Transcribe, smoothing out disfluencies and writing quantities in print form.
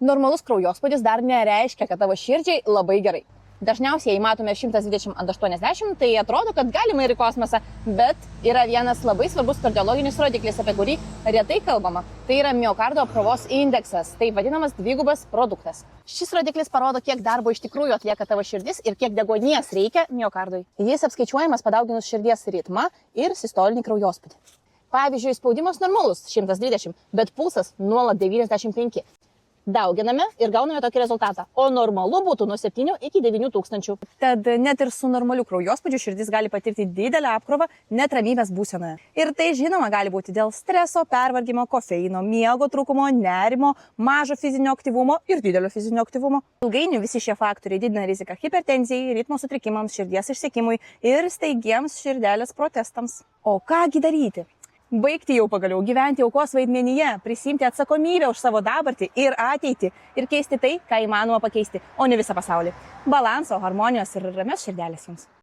Normalus kraujospūdis dar nereiškia, kad tavo širdžiai labai gerai. Dažniausiai, jei matome 120 ant 80, tai atrodo, kad galima ir į kosmosą, bet yra vienas labai svarbus kardiologinis rodiklis, apie kurį retai kalbama. Tai yra miokardo apkrovos indeksas, taip vadinamas dvigubas produktas. Šis rodiklis parodo, kiek darbo iš tikrųjų atlieka tavo širdis ir kiek deguonies reikia miokardui. Jis apskaičiuojamas padauginus širdies ritmą ir sistolinį kraujospūdį. Pavyzdžiui, spaudimas normalus 120, bet pulsas nuolat 95. Dauginame ir gauname tokį rezultatą, o normalu būtų nuo 7 iki 9 tūkstančių. Tad net ir su normaliu kraujospūdžiu širdis gali patirti didelę apkrovą net ramybės būsenoje. Ir tai žinoma gali būti dėl streso, pervargimo, kofeino, miego trūkumo, nerimo, mažo fizinio aktyvumo ir didelio fizinio aktyvumo. Ilgainiui visi šie faktoriai didina riziką hipertenzijai, ritmo sutrikimams, širdies išsekimui ir staigiems širdelės protestams. O kągi daryti? Baigti jau pagaliau gyventi aukos vaidmenyje, prisimti atsakomybę už savo dabartį ir ateitį ir keisti tai, ką įmanoma pakeisti, o ne visą pasaulį. Balanso, harmonijos ir ramios širdelės jums.